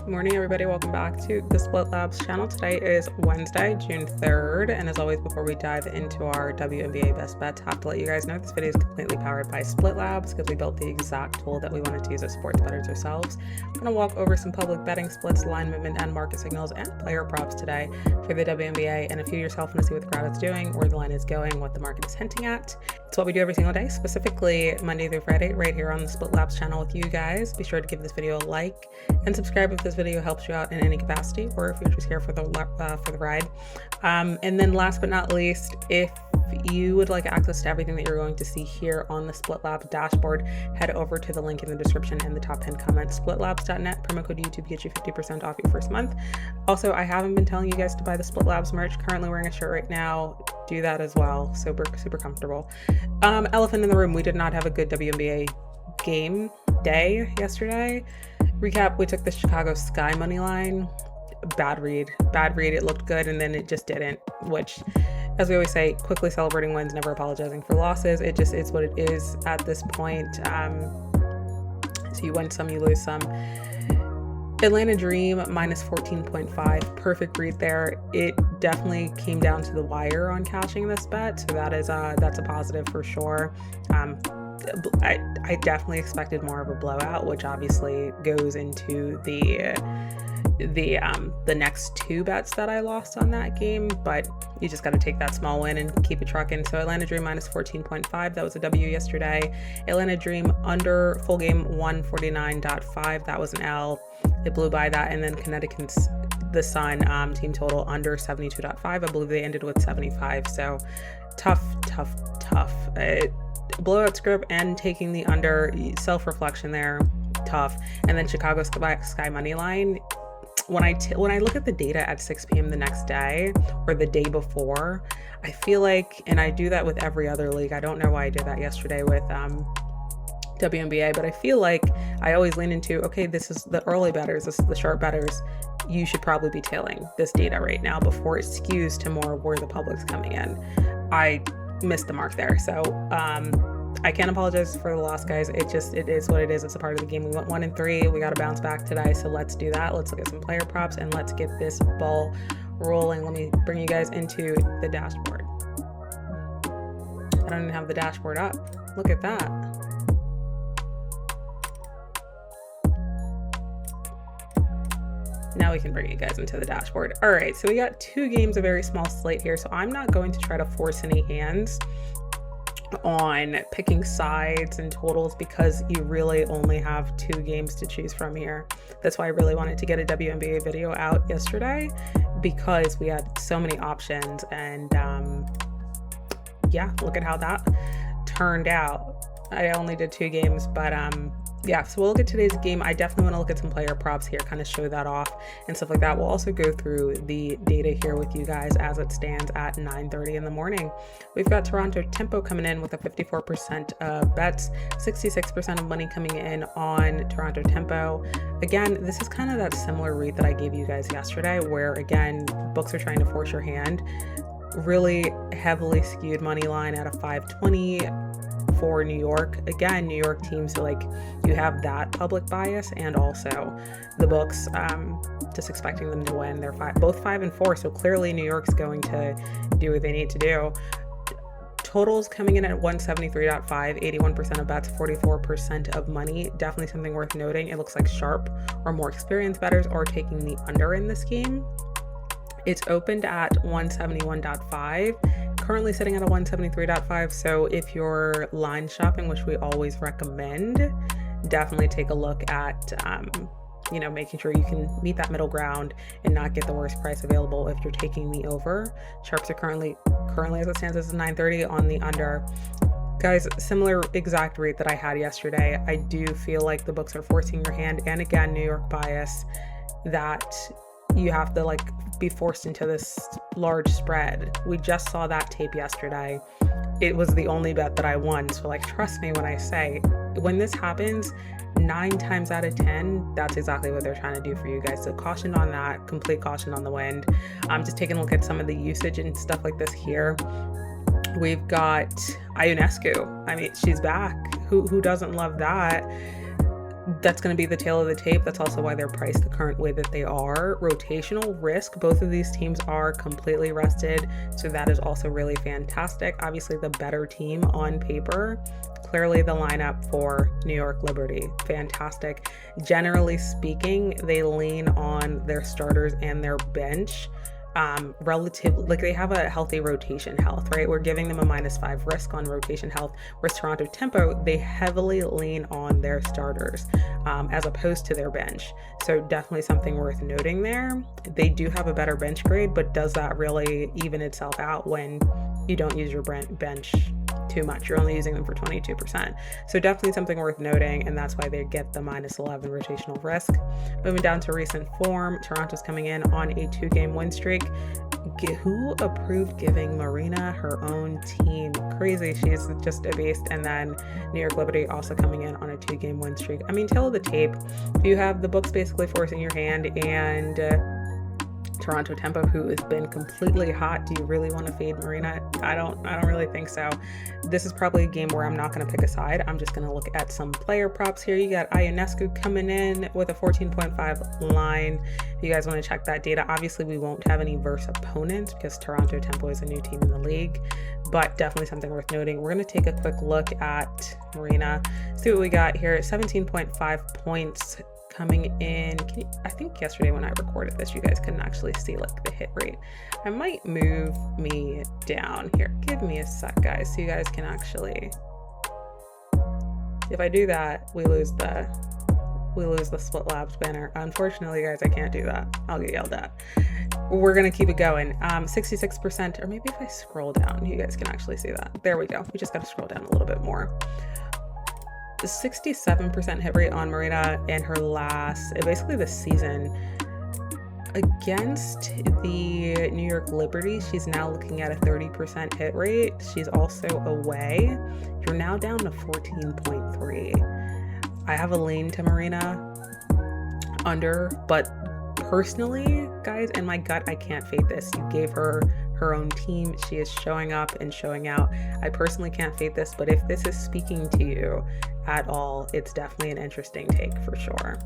Morning, everybody. Welcome back to the Split Labs channel. Today is Wednesday, June 3rd, and as always, before we dive into our WNBA best bets, I have to let you guys know this video is completely powered by Split Labs because we built the exact tool that we wanted to use as sports bettors ourselves. I'm going to walk over some public betting splits, line movement, and market signals, and player props today for the WNBA. And if you yourself want to see what the crowd is doing, where the line is going, what the market is hinting at, it's what we do every single day, specifically Monday through Friday, right here on the Split Labs channel with you guys. Be sure to give this video a like and subscribe if this video helps you out in any capacity, or if you're just here for the ride. And then last but not least, if you would like access to everything that you're going to see here on the Split Labs dashboard, head over to the link in the description and the top 10 comments, splitlabs.net, promo code YouTube gets you 50% off your first month. Also, I haven't been telling you guys to buy the Split Labs merch, currently wearing a shirt right now. Do that as well. Super comfortable. Elephant in the room, we did not have a good WNBA game day yesterday. Recap, we took the Chicago Sky money line. Bad read. It looked good and then it just didn't, which, as we always say, quickly celebrating wins, never apologizing for losses. It just is what it is at this point. So you win some, you lose some. Atlanta Dream minus 14.5, perfect read there. It definitely came down to the wire on cashing this bet, so that's a positive for sure. I definitely expected more of a blowout, which obviously goes into the next two bets that I lost on that game, but you just got to take that small win and keep it trucking. So Atlanta Dream minus 14.5, that was a W yesterday. Atlanta Dream under full game 149.5, that was an L. It blew by that. And then Connecticut's the Sun team total under 72.5. I believe they ended with 75. So tough. Blowout script and taking the under, self-reflection there, tough. And then Chicago Sky money line. When I look at the data at 6 p.m. the next day or the day before, I feel like, and I do that with every other league, I don't know why I did that yesterday with WNBA, but I feel like I always lean into, okay, this is the early bettors, this is the sharp bettors, you should probably be tailing this data right now before it skews to more where the public's coming in. I missed the mark there, so I can't apologize for the loss, guys. It is what it is. It's a part of the game. We went 1-3. We got to bounce back today, so let's do that. Let's look at some player props and let's get this ball rolling. Let me bring you guys into the dashboard. I don't even have the dashboard up. Look at that. Now we can bring you guys into the dashboard. All right, so we got two games, a very small slate here, so I'm not going to try to force any hands on picking sides and totals because you really only have two games to choose from here. That's why I really wanted to get a WNBA video out yesterday, because we had so many options. And yeah, look at how that turned out. I only did two games, but yeah, so we'll look at today's game. I definitely want to look at some player props here, kind of show that off and stuff like that. We'll also go through the data here with you guys as it stands at 9:30 in the morning. We've got Toronto Tempo coming in with a 54% of bets, 66% of money coming in on Toronto Tempo. Again, this is kind of that similar read that I gave you guys yesterday, where again, books are trying to force your hand. Really heavily skewed money line at a 520 for New York. Again, New York team, so like you have that public bias, and also the books just expecting them to win. They're both 5-4, so clearly New York's going to do what they need to do. Totals coming in at 173.5, 81% of bets, 44% of money. Definitely something worth noting. It looks like sharp or more experienced bettors are taking the under in this game. It's opened at 171.5, currently sitting at a 173.5. So if you're line shopping, which we always recommend, definitely take a look at, making sure you can meet that middle ground and not get the worst price available if you're taking the over. Sharps are currently as it stands, as 9:30 on the under. Guys, similar exact rate that I had yesterday. I do feel like the books are forcing your hand, and again, New York bias, that you have to be forced into this large spread. We just saw that tape yesterday. It was the only bet that I won. So trust me when I say, when this happens, 9 times out of 10, that's exactly what they're trying to do for you guys. So caution on that, complete caution on the wind. I'm just taking a look at some of the usage and stuff like this here. We've got Ionescu. I mean, she's back. Who doesn't love that? That's going to be the tail of the tape. That's also why they're priced the current way that they are. Rotational risk, both of these teams are completely rested, so that is also really fantastic. Obviously the better team on paper. Clearly the lineup for New York Liberty, fantastic. Generally speaking, they lean on their starters and their bench. Like they have a healthy rotation health, right? We're giving them a -5 risk on rotation health, whereas Toronto Tempo, they heavily lean on their starters as opposed to their bench. So definitely something worth noting there. They do have a better bench grade, but does that really even itself out when you don't use your bench too much? You're only using them for 22%. So definitely something worth noting, and that's why they get the -11 rotational risk. Moving down to recent form, Toronto's coming in on a 2-game win streak. Who approved giving Marina her own team? Crazy. She's just a beast. And then New York Liberty also coming in on a 2-game win streak. I mean, tail of the tape, you have the books basically forcing your hand, and Toronto Tempo, who has been completely hot. Do you really want to fade Marina? I don't really think so. This is probably a game where I'm not going to pick a side. I'm just going to look at some player props here. You got Ionescu coming in with a 14.5 line. If you guys want to check that data, obviously we won't have any verse opponents because Toronto Tempo is a new team in the league, but definitely something worth noting. We're going to take a quick look at Marina, see what we got here. 17.5 points coming in. I think yesterday when I recorded this, you guys couldn't actually see like the hit rate. I might move me down here. Give me a sec, guys, so you guys can actually. If I do that, we lose the Split Labs banner. Unfortunately, guys, I can't do that. I'll get yelled at. We're gonna keep it going. 66%, or maybe if I scroll down, you guys can actually see that. There we go. We just got to scroll down a little bit more. The 67% hit rate on Marina in her last, basically this season. Against the New York Liberty, she's now looking at a 30% hit rate. She's also away. You're now down to 14.3. I have a lean to Marina under, but personally, guys, in my gut, I can't fade this. You gave her her own team. She is showing up and showing out. I personally can't fade this, but if this is speaking to you at all, it's definitely an interesting take for sure.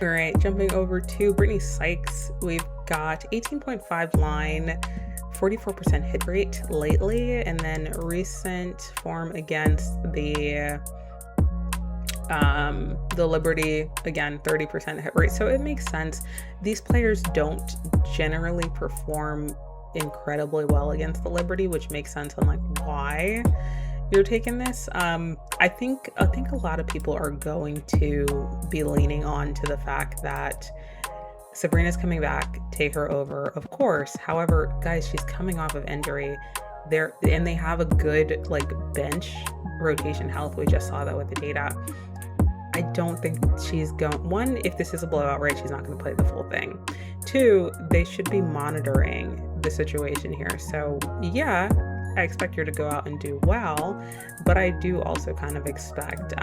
All right, jumping over to Brittany Sykes, we've got 18.5 line, 44% hit rate lately, and then recent form against the Liberty, again, 30% hit rate. So it makes sense. These players don't generally perform incredibly well against the Liberty, which makes sense on like why you're taking this. I think a lot of people are going to be leaning on to the fact that Sabrina's coming back, take her over, of course. However, guys, she's coming off of injury. They have a good like bench rotation health. We just saw that with the data. I don't think she's going. One, if this is a blowout, right, she's not going to play the full thing. Two, they should be monitoring the situation here. So yeah, I expect her to go out and do well, but I do also kind of expect,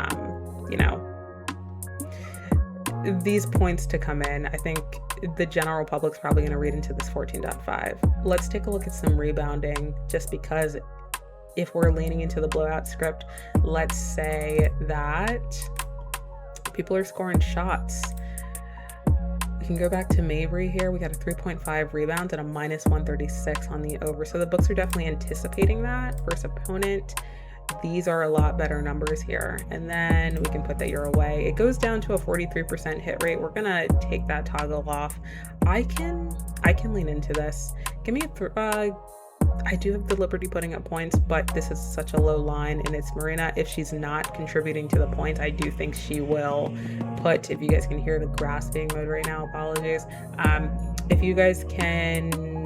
these points to come in. I think the general public's probably going to read into this 14.5. Let's take a look at some rebounding, just because if we're leaning into the blowout script, let's say that people are scoring shots. We can go back to Mabry here. We got a 3.5 rebounds and a -136 on the over. So the books are definitely anticipating that. First opponent, these are a lot better numbers here. And then we can put that you're away. It goes down to a 43% hit rate. We're gonna take that toggle off. I can lean into this. Give me I do have the Liberty putting up points, but this is such a low line, and it's Marina. If she's not contributing to the points, I do think she will put, if you guys can hear the grass being mowed right now, apologies. If you guys can,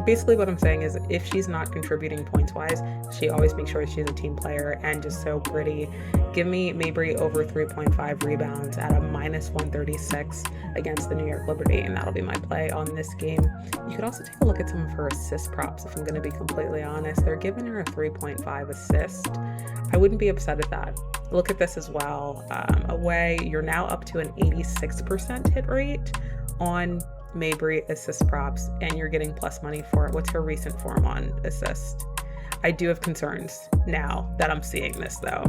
basically what I'm saying is if she's not contributing points wise, she always makes sure she's a team player and just so pretty. Give me Mabry over 3.5 rebounds at a -136 against the New York Liberty, and that'll be my play on this game. You could also take a look at some of her assist props, if I'm going to be completely honest. They're giving her a 3.5 assist. I wouldn't be upset at that. Look at this as well. Away, you're now up to an 86% hit rate on Mabry assist props, and you're getting plus money for it. What's her recent form on assist? I do have concerns now that I'm seeing this though.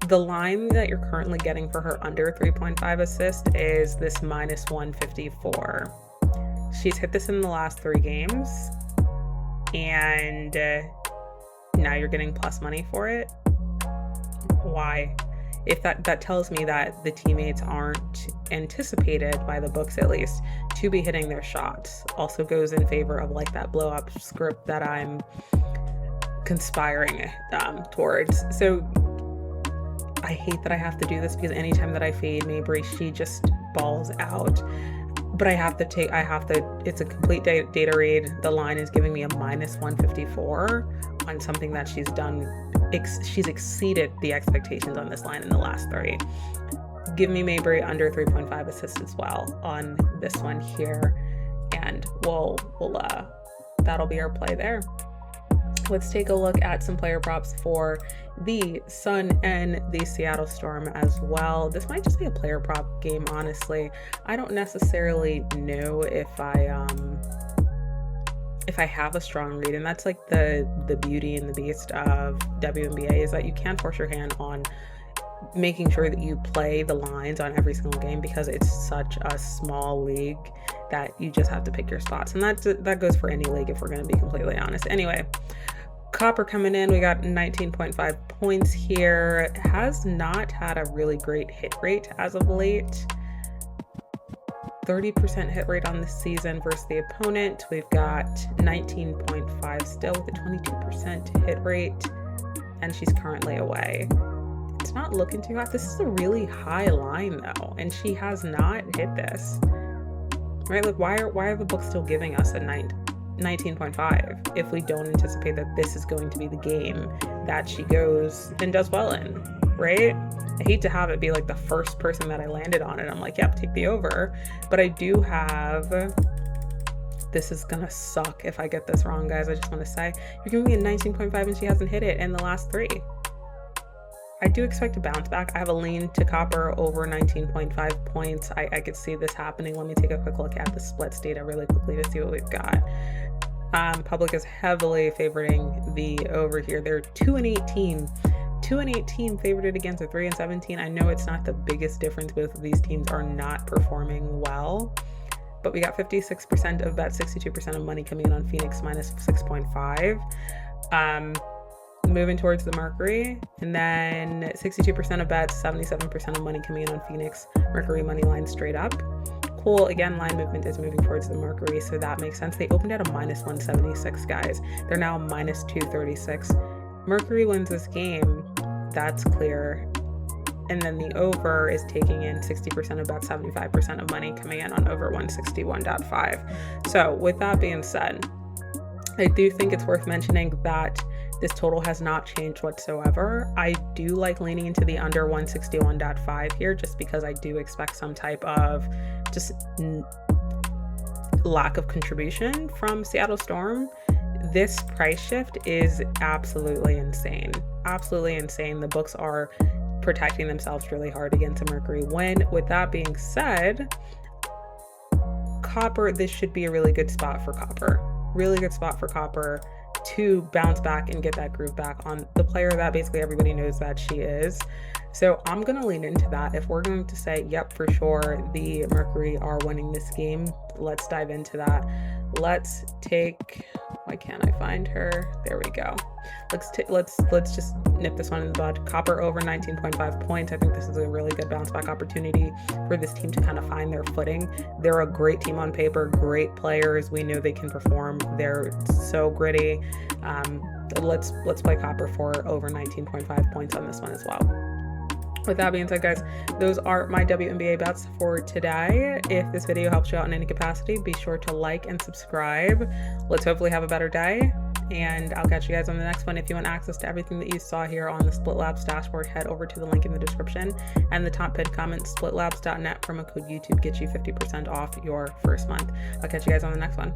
The line that you're currently getting for her under 3.5 assist is this minus 154. She's hit this in the last 3 games, and now you're getting plus money for it. Why? If that tells me that the teammates aren't anticipated, by the books at least, to be hitting their shots. Also goes in favor of like that blow up script that I'm conspiring towards. So I hate that I have to do this, because anytime that I fade Mabry, she just balls out. But it's a complete data read. The line is giving me a minus 154 on something that she's done. She's exceeded the expectations on this line in the last 3. Give me Mabry under 3.5 assists as well on this one here. And we'll that'll be our play there. Let's take a look at some player props for the Sun and the Seattle Storm as well. This might just be a player prop game, honestly. I don't necessarily know if I have a strong read, and that's like the beauty and the beast of WNBA, is that you can't force your hand on making sure that you play the lines on every single game, because it's such a small league that you just have to pick your spots. And that goes for any league, if we're going to be completely honest. Anyway, Copper coming in, we got 19.5 points here. Has not had a really great hit rate as of late. 30% hit rate on the season versus the opponent. We've got 19.5 still with a 22% hit rate, and she's currently away. It's not looking too hot. This is a really high line though, and she has not hit this. Right? Like, why are the books still giving us a 19.5 if we don't anticipate that this is going to be the game that she goes and does well in, right? I hate to have it be like the first person that I landed on it. I'm like, yep, take the over. But I do have, this is gonna suck if I get this wrong, guys. I just want to say, you're giving me a 19.5 and she hasn't hit it in the last 3. I do expect a bounce back. I have a lean to Copper over 19.5 points. I could see this happening. Let me take a quick look at the splits data really quickly to see what we've got. Public is heavily favoring the over here. They're 2-18. 2-18 favored against a 3-17. I know it's not the biggest difference. Both of these teams are not performing well, but we got 56% of bet, 62% of money coming in on Phoenix minus 6.5. Moving towards the Mercury, and then 62% of bets, 77% of money coming in on Phoenix Mercury money line straight up. Cool. Again, line movement is moving towards the Mercury, so that makes sense. They opened at a minus 176, guys. They're now minus 236. Mercury wins this game. That's clear. And then the over is taking in 60% of bets, 75% of money coming in on over 161.5. So with that being said, I do think it's worth mentioning that this total has not changed whatsoever. I do like leaning into the under 161.5 here, just because I do expect some type of just lack of contribution from Seattle Storm. This price shift is absolutely insane. Absolutely insane. The books are protecting themselves really hard against a Mercury win. With that being said, Copper, this should be a really good spot for Copper. Really good spot for Copper to bounce back and get that groove back on the player that basically everybody knows that she is. So I'm going to lean into that. If we're going to say, yep, for sure, the Mercury are winning this game, let's dive into that. Let's take, why can't I find her? There we go. Let's just nip this one in the bud. Copper over 19.5 points. I think this is a really good bounce back opportunity for this team to kind of find their footing. They're a great team on paper, great players. We know they can perform. They're so gritty. Let's play Copper for over 19.5 points on this one as well. With that being said, guys, those are my WNBA bets for today. If this video helps you out in any capacity, be sure to like and subscribe. Let's hopefully have a better day, and I'll catch you guys on the next one. If you want access to everything that you saw here on the Split Labs dashboard, head over to the link in the description and the top pinned comment. splitlabs.net, promo code YouTube gets you 50% off your first month. I'll catch you guys on the next one.